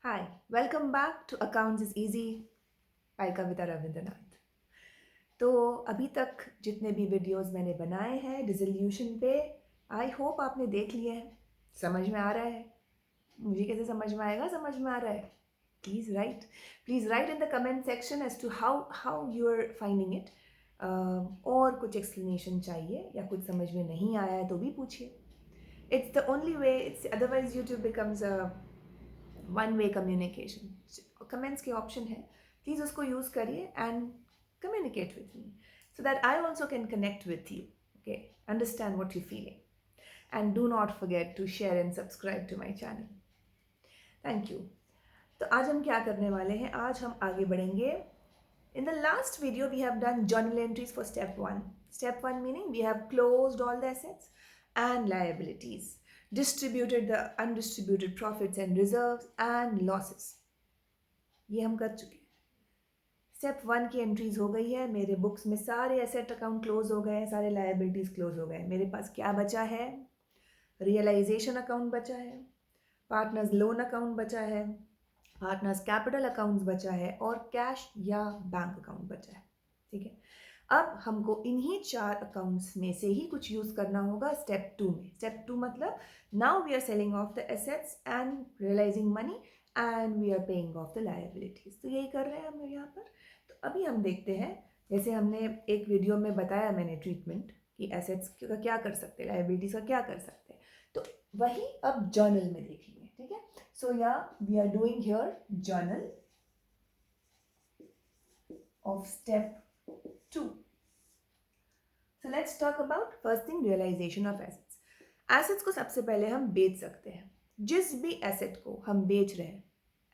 Hi, welcome back to Accounts is Easy by कविता रविंद्रनाथ। तो अभी तक जितने भी वीडियोस मैंने बनाए हैं डिसोल्यूशन पे, आई होप आपने देख लिए हैं। समझ में आ रहा है? मुझे कैसे समझ में आएगा? समझ में आ रहा है? Please write in the comment section as to how you are finding it. और कुछ एक्सप्लेनेशन चाहिए या कुछ समझ में नहीं आया है तो भी पूछिए। It's the only way, it's otherwise YouTube becomes a one way communication. Comments के ऑप्शन है, प्लीज़ उसको यूज़ करिए and communicate with me so that I also can connect with you, okay, understand what you feeling and do not forget to share and subscribe to my channel. Thank you. तो आज हम क्या करने वाले हैं? आज हम आगे बढ़ेंगे। In the last video, we have done journal entries for step 1. Step 1 meaning we have closed all the assets and liabilities, distributed the undistributed profits and reserves and losses. ये हम कर चुके हैं। स्टेप 1 की एंट्रीज हो गई है। मेरे बुक्स में सारे एसेट अकाउंट क्लोज हो गए हैं, सारे लायबिलिटीज क्लोज हो गए हैं। मेरे पास क्या बचा है? रियलाइजेशन अकाउंट बचा है, पार्टनर्स लोन अकाउंट बचा है, पार्टनर्स कैपिटल अकाउंट्स बचा है और कैश या बैंक अकाउंट बचा है। ठीक है, अब हमको इन्हीं 4 अकाउंट्स में से ही कुछ यूज करना होगा स्टेप 2 में। स्टेप 2 मतलब now we are selling off the assets and realising money and we are paying off the liabilities. तो यही कर रहे हैं हम यहाँ पर। तो अभी हम देखते हैं, जैसे हमने एक वीडियो में बताया मैंने ट्रीटमेंट कि एसेट्स का क्या कर सकते हैं, लायबिलिटीज का क्या कर सकते हैं, तो वही अब जर्नल में देखेंगे। ठीक है, so yeah, we are doing here journal of step 2. So let's talk about first thing, realization of assets. Assets को सबसे पहले हम बेच सकते हैं। जिस भी asset को हम बेच रहे हैं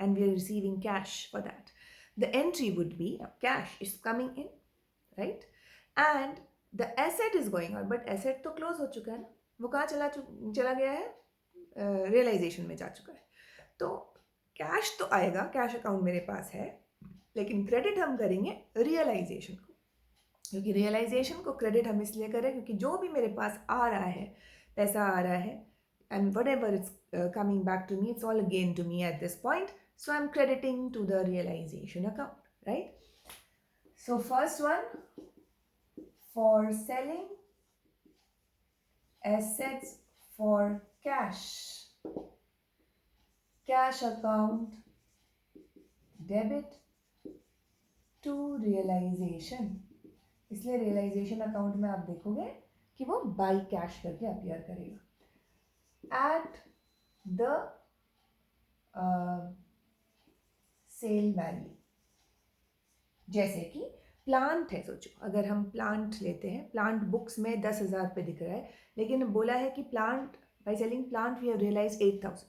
and we are receiving cash for that, the entry would be cash is coming in, right? And the asset is going out, but asset तो close हो चुका है ना, वो कहाँ चला गया है? रियलाइजेशन में जा चुका है। तो कैश तो आएगा, कैश अकाउंट मेरे पास है, लेकिन क्रेडिट हम करेंगे रियलाइजेशन को, क्योंकि रियलाइजेशन को क्रेडिट हम इसलिए करें क्योंकि जो भी मेरे पास आ रहा है, पैसा आ रहा है, and whatever it's coming back to me, it's all again to me at this point, so I am crediting to the realisation account, right? So first one, for selling assets for cash, cash account debit to realization। इसलिए realisation account में आप देखोगे कि वो by cash करके appear करेगा at the sale value. जैसे कि प्लांट है, सोचो अगर हम प्लांट लेते हैं, प्लांट बुक्स में 10,000 पे दिख रहा है, लेकिन बोला है कि plant by selling plant we have realise 8,000,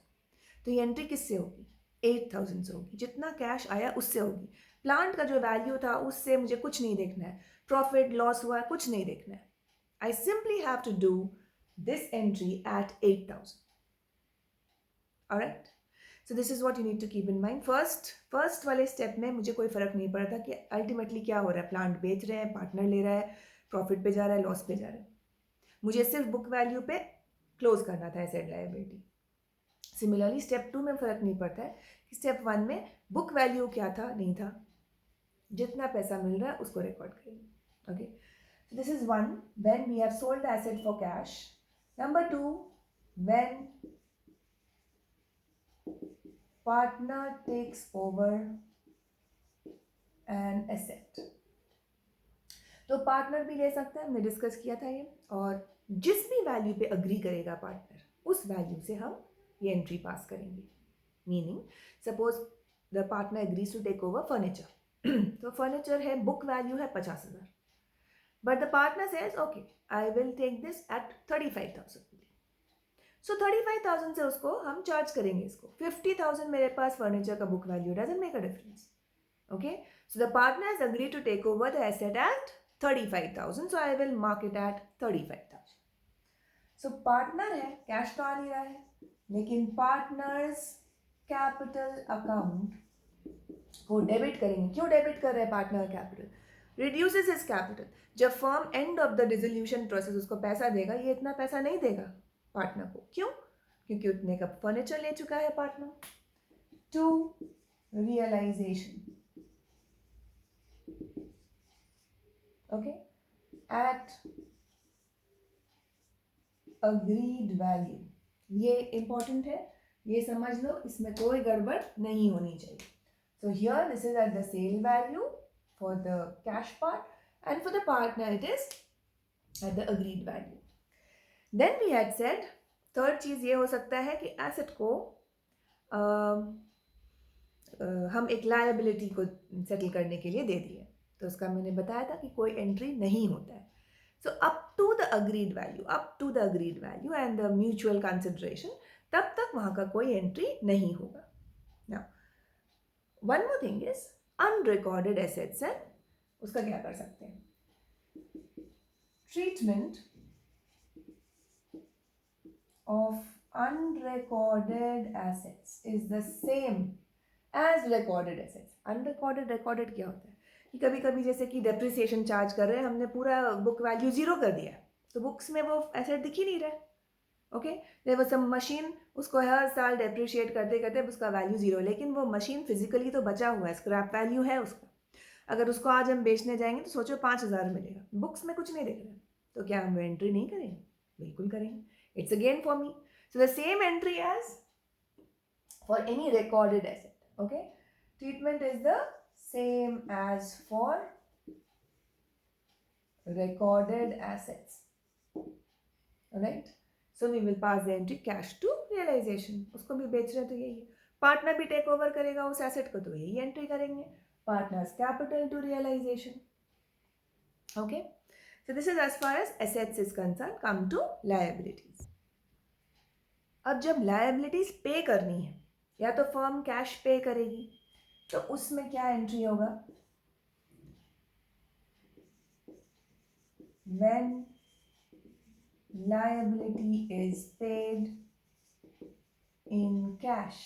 तो ये एंट्री किससे होगी? 8,000 से होगी। जितना कैश आया उससे होगी। प्लांट का जो वैल्यू था उससे मुझे कुछ नहीं देखना है, प्रॉफिट लॉस हुआ कुछ नहीं देखना है। I simply have to do this entry at 8,000। Alright, so this is what you need to keep in mind. First वाले स्टेप में मुझे कोई फर्क नहीं पड़ता कि अल्टीमेटली क्या हो रहा है, प्लांट बेच रहे हैं, पार्टनर ले रहा है, प्रॉफिट पे जा रहा है, लॉस पे जा रहा है। मुझे सिर्फ बुक वैल्यू पे क्लोज करना था एसेट लायबिलिटी। सिमिलरली स्टेप 2 में फर्क नहीं पड़ता है कि स्टेप 1 में बुक वैल्यू क्या था, नहीं था, जितना पैसा मिल रहा है उसको रिकॉर्ड करेंगे। Okay, so this is 1 when we have sold the asset for cash. Number 2, when partner takes over an asset। तो पार्टनर भी ले सकता है, हमने डिस्कस किया था ये, और जिस भी वैल्यू पे अग्री करेगा पार्टनर उस वैल्यू से हम ये एंट्री पास करेंगे। Meaning suppose the partner agrees to take over furniture, तो फर्नीचर है, बुक वैल्यू है 50,000, but the partner says okay I will take this at 35,000। सो 35,000 से उसको हम चार्ज करेंगे इसको। 50,000 मेरे पास फर्नीचर का book value, doesn't make a difference. Okay, so the partner has agree to take over the asset at 35,000, so I will mark it at 35,000। So partner है, कैश तो आ नहीं रहा है, लेकिन पार्टनर्स कैपिटल अकाउंट को debit करेंगे। क्यों डेबिट कर रहे हैं partner capital? Reduces his capital. जब firm end of the dissolution process उसको पैसा देगा, ये इतना पैसा नहीं देगा पार्टनर को। क्यों? क्योंकि उतने का फर्नीचर ले चुका है partner. to realization. Okay, at agreed value. ये important है, ये समझ लो, इसमें कोई गड़बड़ नहीं होनी चाहिए. So here this is at the sale value for the cash part, and for the partner it is at the agreed value. Then we had said third चीज़ ये हो सकता है कि asset को हम एक लायबिलिटी को सेटल करने के लिए दे दिए. तो उसका मैंने बताया था कि कोई एंट्री नहीं होता है. So up to the agreed value and the mutual consideration, तब तक वहाँ का कोई एंट्री नहीं होगा. Now one more thing is unrecorded assets है, उसका क्या कर सकते हैं. Treatment of unrecorded assets is the same as recorded assets. Recorded क्या होता है कि कभी कभी जैसे कि डेप्रिसिएशन चार्ज कर रहे हैं, हमने पूरा बुक वैल्यू जीरो कर दिया, तो बुक्स में वो एसेट दिख ही नहीं रहा. Okay, there was some machine, उसको हर साल डेप्रिशिएट करते करते उसका वैल्यू जीरो, लेकिन वो मशीन फिजिकली तो बचा हुआ है, स्क्रैप वैल्यू है उसका. अगर उसको आज हम बेचने जाएंगे तो सोचो 5,000 मिलेगा, बुक्स में कुछ नहीं दिख रहा, तो क्या हम एंट्री नहीं करेंगे? बिल्कुल करेंगे. It's a gain for me. So the same entry as for any recorded asset. Okay, treatment is the same as for recorded assets. Alright, so we will pass the entry cash to realization. उसको भी बेच रहे तो यही है. Partner भी take over करेगा उस एसेट को, तो यही एंट्री करेंगे. Partners capital to realisation. Okay, so this is as far as assets is concerned. Come to liabilities. अब जब लायबिलिटीज पे करनी है, या तो फर्म कैश पे करेगी, तो उसमें क्या एंट्री होगा? When liability is paid in cash.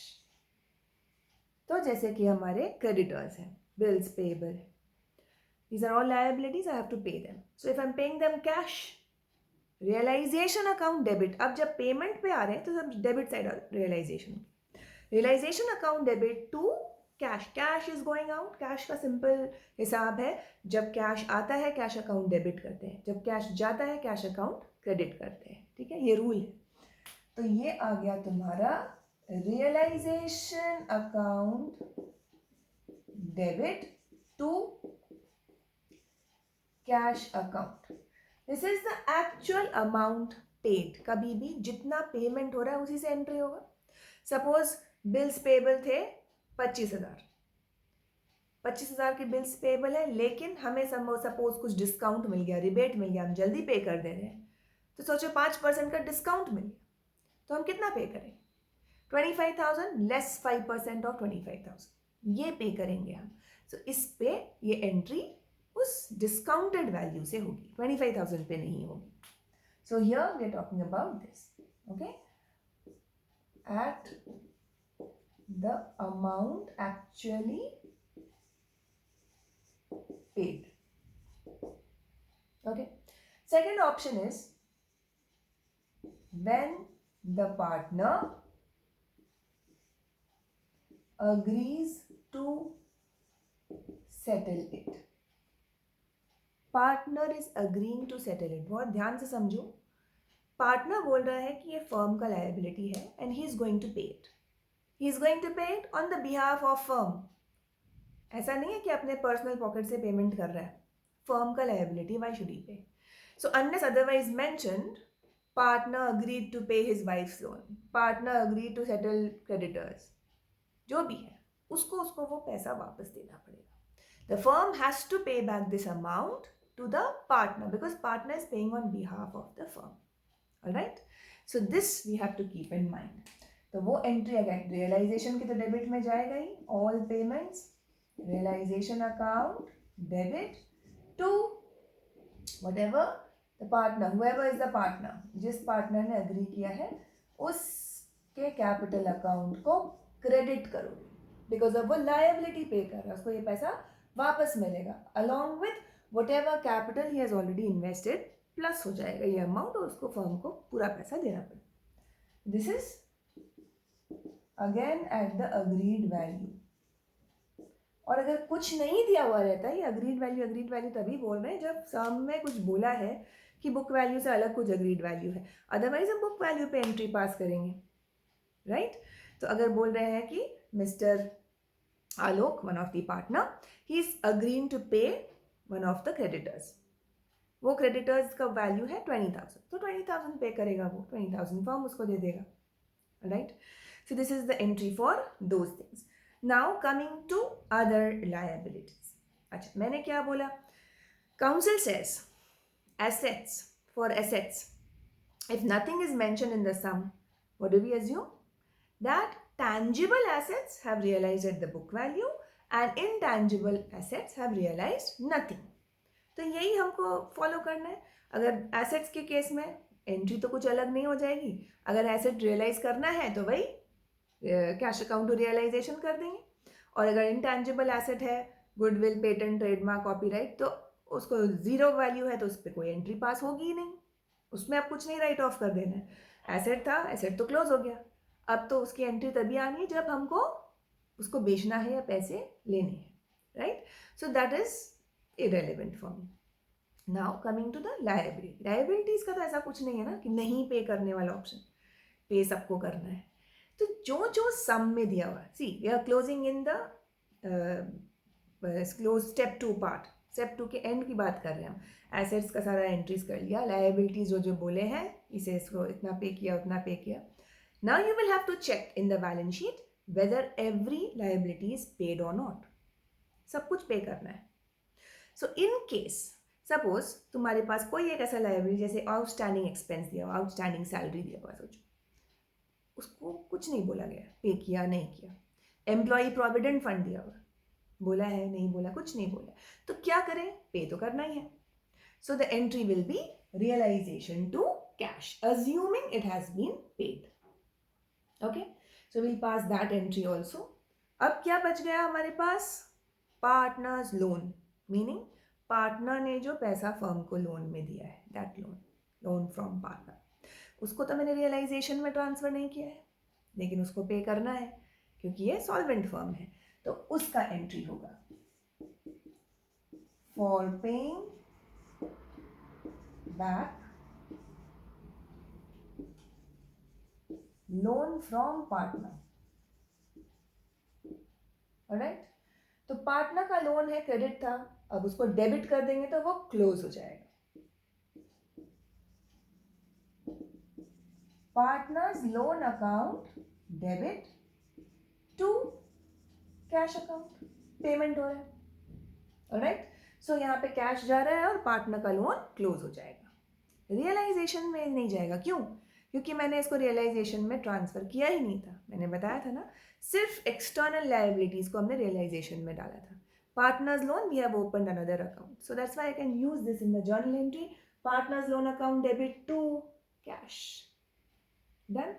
तो जैसे कि हमारे क्रेडिटर्स हैं, bills payable, these are all liabilities, I have to pay them. So if I'm paying them cash, realisation account debit. अब जब पेमेंट पे आ रहे हैं तो सब debit side realisation account debit to cash. Cash is going out. Cash का simple हिसाब है, जब कैश आता है कैश अकाउंट डेबिट करते हैं, जब कैश जाता है कैश अकाउंट क्रेडिट करते हैं. ठीक है, ये रूल है. तो ये आ गया तुम्हारा realisation account debit to cash account. This is the actual amount paid. कभी भी जितना पेमेंट हो रहा है उसी से एंट्री होगा. सपोज बिल्स पेएबल थे 25,000 की बिल्स पेएबल है, लेकिन हमें सपोज कुछ डिस्काउंट मिल गया, रिबेट मिल गया, हम जल्दी पे कर दे रहे हैं, तो सोचो 5% का डिस्काउंट मिल गया, तो हम कितना पे करें? 25,000 लेस 5% ऑफ 25,000, ये पे करेंगे हम. सो इस पे ये एंट्री उस डिस्काउंटेड वैल्यू से होगी, 25,000 पे नहीं होगी. So here we are talking about this. Okay, at the amount actually paid. Okay, second option is when the partner agrees to settle it. Partner is agreeing to settle it. बहुत ध्यान से समझो. Partner बोल रहा है कि ये firm का लायबिलिटी है and he is going to pay it. He is going to pay it on the behalf of firm. ऐसा नहीं है कि अपने पर्सनल पॉकेट से पेमेंट कर रहा है. फर्म का liability, why should he pay? So unless otherwise mentioned, partner agreed to pay his wife's loan, partner agreed to settle creditors, जो भी है उसको वो पैसा वापस देना पड़ेगा. The firm has to pay back this amount to the partner because partner is paying on behalf of the firm. Alright? So this we have to keep in mind. तो वो एंट्री अगेन रियलाइजेशन की तो debit में जाएगा ही. All payments realisation account debit to whatever the partner, whoever is the partner, जिस partner ने agree किया है उसके कैपिटल अकाउंट को क्रेडिट करो, बिकॉज अब वो लायबिलिटी पे कर रहा है, उसको ये पैसा वापस मिलेगा along with what ever capital he has already invested, plus हो जाएगा ये अमाउंट और उसको फर्म को पूरा पैसा देना पड़ेगा. This is again at the agreed value. और अगर कुछ नहीं दिया हुआ रहता है, ये अग्रीड वैल्यू तभी बोल रहे हैं जब सम में कुछ बोला है कि बुक वैल्यू से अलग कुछ अग्रीड वैल्यू है, अदरवाइज हम बुक वैल्यू पे एंट्री पास करेंगे, राइट। तो अगर बोल रहे हैं कि mister Alok, one of the partner, he is agreeing to pay one of the creditors, वो क्रेडिटर्स का वैल्यू है 20,000, तो 20,000 पे करेगा, वो 20,000 फॉर्म उसको दे देगा, right. So this is the entry for those things. Now coming to other liabilities. अच्छा, मैंने क्या बोला? Council says assets, for assets, if nothing is mentioned in the sum, what do we assume? That tangible assets have realized at the book value and intangible assets have realized nothing. तो यही हमको follow करना है। अगर assets के case में entry तो कुछ अलग नहीं हो जाएगी, अगर एसेट रियलाइज करना है तो वही कैश अकाउंट टू रियलाइजेशन कर देंगे, और अगर इंटैंजिबल एसेट है, गुडविल, पेटेंट, ट्रेडमार्क, कॉपीराइट, तो उसको जीरो वैल्यू है तो उस पर कोई एंट्री पास होगी ही नहीं, उसमें आप कुछ नहीं राइट ऑफ कर देना है। एसेट था, एसेट तो क्लोज हो गया, अब तो उसकी एंट्री तभी आनी है जब हमको उसको बेचना है या पैसे लेने हैं, right. So that is irrelevant for me. Now coming to the liability. Liabilities का तो ऐसा कुछ नहीं है ना कि नहीं पे करने वाला ऑप्शन, पे सबको करना है। तो जो जो सम में दिया हुआ है, see we are closing in the close step 2 part, step 2 के एंड की बात कर रहे हैं हम। एसेट्स का सारा एंट्रीज कर लिया, लायबिलिटीज जो जो बोले हैं, इसे इसको इतना पे किया, उतना पे किया। Now you will have to check in the balance sheet whether every liability is paid और नॉट, सब कुछ पे करना है। सो इन केस सपोज तुम्हारे पास कोई एक ऐसा लायबिलिटी, जैसे आउटस्टैंडिंग एक्सपेंस दिया हुआ, आउटस्टैंडिंग सैलरी दिया हुआ, सोचो उसको कुछ नहीं बोला गया, पे किया नहीं किया। एम्प्लॉय प्रोविडेंट फंड दिया हुआ, बोला है नहीं बोला, कुछ नहीं बोला, तो क्या करें? पे तो करना ही है। So the entry will be realisation to cash, assuming it has been paid. Okay, so will pass that entry also. अब क्या बच गया हमारे पास? पार्टनर्स लोन, मीनिंग पार्टनर ने जो पैसा फर्म को लोन में दिया है, दैट लोन फ्रॉम पार्टनर, उसको तो मैंने रियलाइजेशन में ट्रांसफर नहीं किया है, लेकिन उसको पे करना है क्योंकि ये सॉल्वेंट फर्म है, तो उसका एंट्री होगा for paying back loan from partner, alright. तो पार्टनर का लोन है, क्रेडिट था, अब उसको डेबिट कर देंगे तो वो क्लोज हो जाएगा। Partners loan account debit to cash account, payment हो रहा है, ऑलराइट। सो यहाँ पे कैश जा रहा है और पार्टनर का लोन क्लोज हो जाएगा, रियलाइजेशन में नहीं जाएगा। क्यों? क्योंकि मैंने इसको रियलाइजेशन में ट्रांसफर किया ही नहीं था, मैंने बताया था ना, सिर्फ एक्सटर्नल लायबिलिटीज को हमने रियलाइजेशन में डाला था। Partners loan we have opened another account, so that's why I can use this in the journal entry, partners loan account debit to cash, done.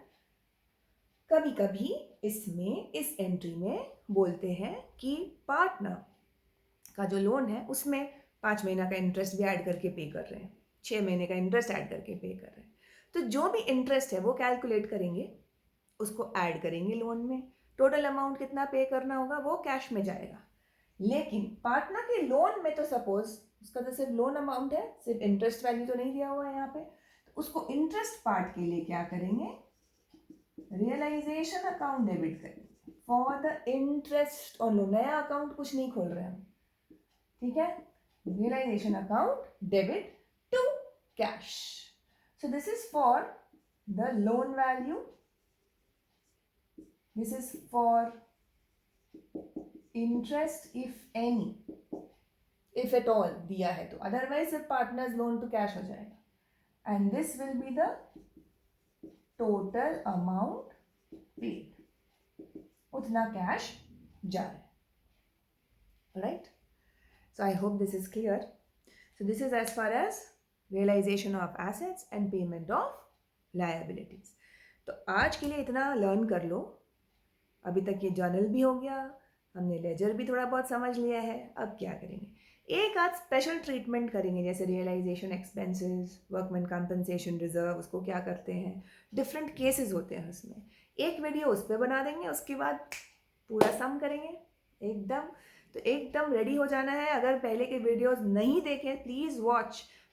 कभी कभी इसमें इस एंट्री में बोलते हैं कि पार्टनर का जो लोन है उसमें 5 महीना का इंटरेस्ट भी ऐड करके पे कर रहे हैं, 6 महीने का इंटरेस्ट ऐड करके पे कर रहे हैं, तो जो भी इंटरेस्ट है वो कैलकुलेट करेंगे, उसको ऐड करेंगे लोन में, टोटल अमाउंट कितना पे करना होगा वो कैश में जाएगा। लेकिन पार्टनर के लोन में तो सपोज उसका तो सिर्फ लोन अमाउंट है, सिर्फ इंटरेस्ट वैल्यू तो नहीं दिया हुआ है यहाँ पे, तो उसको इंटरेस्ट पार्ट के लिए क्या करेंगे? रियलाइजेशन अकाउंट डेबिट करेंगे for the interest on loan, नया अकाउंट कुछ नहीं खोल रहे हम, ठीक है। Realisation account debit to cash, so this is for the loan value, this is for interest if any, if at all दिया है तो, otherwise सिर्फ पार्टनर्स लोन टू कैश हो जाएगा, and this will be the total amount paid, उतना cash जा रहा है, right? So I hope this is clear. So this is as far as realization of assets and payment of liabilities. तो आज के लिए इतना लर्न कर लो, अभी तक ये जर्नल भी हो गया, हमने लेजर भी थोड़ा बहुत समझ लिया है। अब क्या करेंगे? एक आध स्पेशल ट्रीटमेंट करेंगे, जैसे realisation expenses, workman compensation reserve, उसको क्या करते हैं, डिफरेंट केसेस होते हैं उसमें, एक वीडियो उस पर बना देंगे, उसके बाद पूरा सम करेंगे एकदम। तो एकदम रेडी हो जाना है। अगर पहले के वीडियोस नहीं देखे,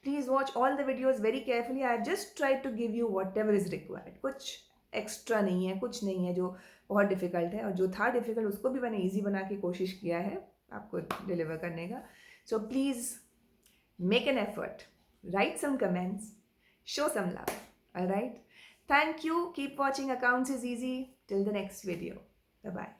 please watch all the videos very carefully. I just try to give you whatever is required. कुछ एक्स्ट्रा नहीं है, कुछ नहीं है जो बहुत डिफ़िकल्ट है, और जो था डिफ़िकल्ट उसको भी मैंने ईजी बना के कोशिश किया है आपको डिलीवर करने का। So please make an effort, write some comments, show some love. All right. Thank you. Keep watching Accounts is Easy. Till the next video. Bye bye.